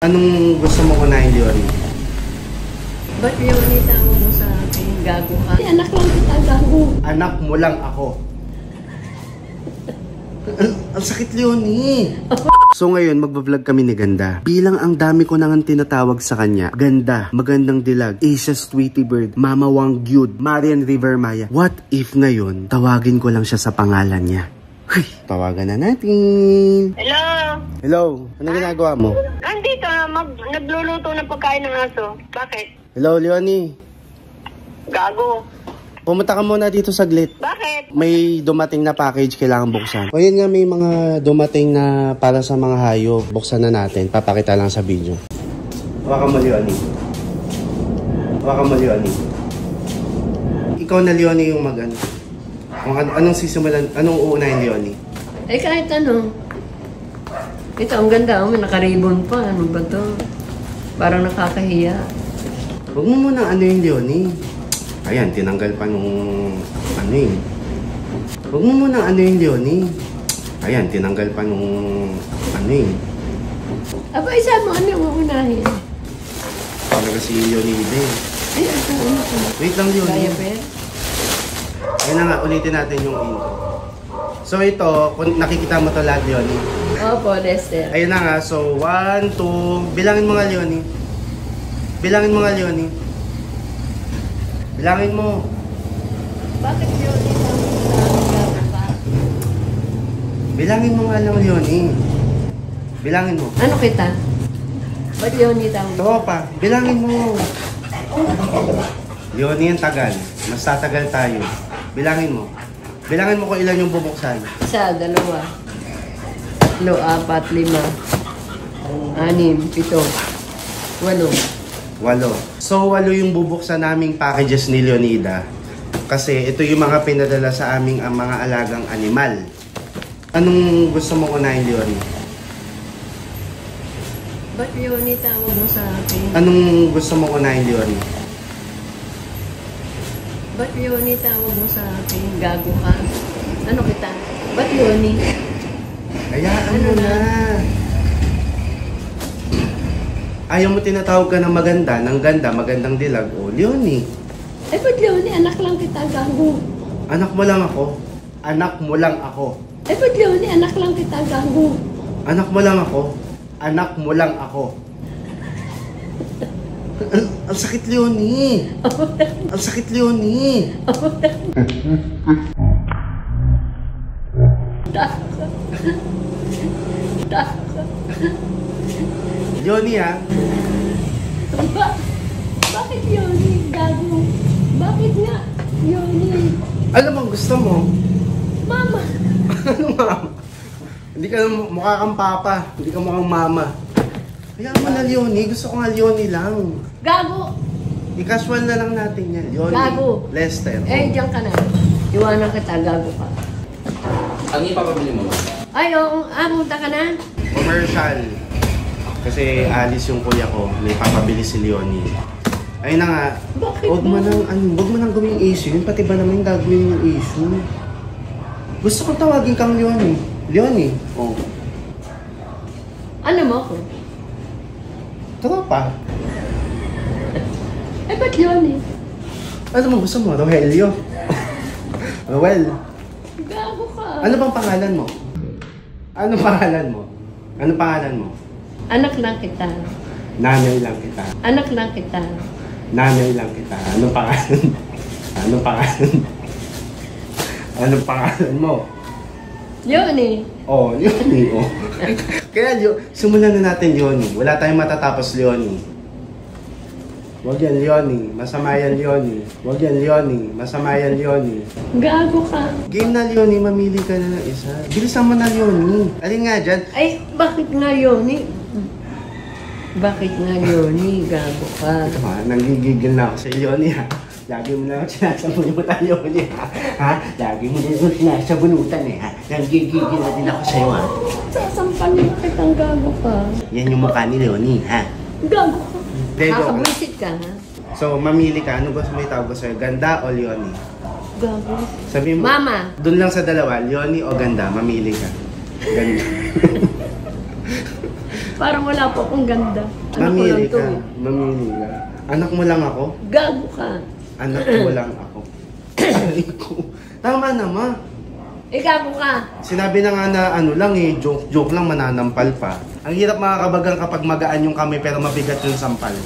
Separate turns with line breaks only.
Anong gusto mo unahin, Leonie?
Ba't Leonie tawag mo sa akin? Gago ka? Anak lang kita, gago.
Anak mo lang ako. Ang sakit, Leonie. So ngayon, magbablog kami ni Ganda. Bilang ang dami ko nang tinatawag sa kanya. Ganda, magandang dilag, Asia's Tweety Bird, Mama Wang Gyud, Marian River Maya. What if ngayon, tawagin ko lang siya sa pangalan niya? Hey, tawagan na natin.
Hello?
Hello, ano ginagawa mo?
Andito, nagluluto ng pagkain ng aso. Bakit?
Hello, Leonie.
Gago.
Pumunta ka muna dito saglit.
Bakit?
May dumating na package kailangan buksan. O yun nga, may mga dumating na para sa mga hayop. Buksan na natin. Papakita lang sa video. Hawakan mo, Leonie. Hawakan mo, Leonie. Ikaw na, Leonie, yung mag-ano. Anong sisimulan? Anong uunahin, Leonie?
Eh kahit ano. Ito, ang ganda. May nakaribon pa. Ano ba to? Parang nakakahiya.
Huwag mo muna ano yung Leonie. Ayan, tinanggal pa nung ano yun. Huwag mo muna ano yung Leonie. Ayan, tinanggal pa nung ano yun.
Aba, isa mo. Ano yung uunahin?
Talaga si Leonie din.
Eh, ano ko?
Wait lang, Leonie.
Kaya pa.
Ayan na nga, ulitin natin yung intro. So ito, kung nakikita mo to lahat, Leonie.
Opo, Lester.
Ayun na nga, so 1, 2, bilangin mo nga, Leonie. Bilangin mo nga, Leonie. Bilangin mo.
Bakit Leonie tawag mo sa akin? Gago ka?
Bilangin mo nga lang, Leonie. Bilangin mo.
Ano kita? Ba't Leonie tawag mo?
Tropa, bilangin mo. Leonie, ang tagal. Mas tatagal tayo. Bilangin mo. Bilangin mo kung ilan yung bubuksan.
1, 2, 3, 4, 5, 6, 7, 8.
8. So, 8 yung bubuksan naming packages ni Leonida. Kasi ito yung mga pinadala sa aming ang mga alagang animal. Anong gusto mong unahin, Leonie?
Ba't Leonie tawag mo sa akin?
Anong gusto mong unahin, Leonie?
Ba't Leonie tawag mo sa akin? Gago ka? Ano kita? Ba't Leonie?
Hayaan mo na. Ayaw mo tinatawag ka ng maganda, ng ganda, magandang dilag. O, Leonie.
Eh, ba't Leonie? Anak lang kita, gago.
Anak mo lang ako. Anak mo lang ako.
Eh, ba't Leonie? Anak lang kita, gago.
Anak mo lang ako. Anak mo lang ako. Ang sakit, Leonie. Ang sakit, Leonie. Leonie, ha?
Bakit Leonie? Gago. Bakit nga? Leonie.
Ano bang gusto mo?
Mama.
Ano, mama? Hindi ka mukha kang papa. Hindi ka mukhang mama. Hayaan mo na, Leonie. Gusto ko nga Leonie lang.
Gago.
I-casual na lang natin yan. Leonie.
Gago.
Lester.
Eh, diyan ka na. Iwanan kita, gago ka.
Ang ipapabili mo ba?
Ay, oo. Punta ka na?
Commercial. Kasi alis yung kuya ko. May papabili si Leonie. Ayun na nga.
Bakit
Huwag mo nang gawing issue. Yun pati ba naman yung gagawin yung issue? Gusto ko tawagin kang Leonie. Leonie. Oh.
Ano mo ako?
Tropa.
Eh, ba't Leonie?
Ano mo gusto mo? Rogelio? Well.
Gago ka.
Ano bang pangalan mo? Ano pangalan mo? Ano pangalan mo?
Anak lang kita.
Nanay lang kita.
Anak lang kita.
Nanay lang kita. Anong pangalan? Anong pangalan? Anong pangalan mo?
Leonie.
Oh, Leonie. Oh. Kaya simulan na natin, Leonie. Wala tayong matatapos, Leonie. Huwag yan, Leonie. Masama yan, Leonie. Huwag yan, Leonie. Masama yan, Leonie.
Gago ka.
Game na, Leonie. Mamili ka na ng isa. Bilisan mo na, Leonie. Alin nga dyan?
Ay, bakit nga Leonie? Bakit nga Leonie? Gago ka.
Ito ha, nanggigigil na ako sa Leonie, ha? Lagi mo na ako sinasabunutan, Leonie, ha? Ha? Lagi mo na ako sinasabunutan, eh, ha? Nanggigigil na din ako sa'yo, ha?
Sasampan mo kitang gago ka.
Yan yung mukha ni Leonie, ha?
Gago ka.
Dego.
Kakabwisit ka, ha?
So, mamili ka. Ano gusto mo itawag ko sa'yo? Ganda o Leonie?
Gago.
Sabi mo,
Mama.
doon lang sa dalawa, Leonie o Ganda, mamili ka. Ganda.
Parang wala po akong ganda. Anak ko lang
Mamili
to.
ka. Mamili ka. Anak mo lang ako?
Gago ka.
Anak mo lang ako. Aray ko. Tama naman.
Gago ka.
Sinabi na nga na ano lang eh, joke lang mananampal pa. Ang hirap mga kabagang kapag magaan yung kamay pero mabigat yung sampal.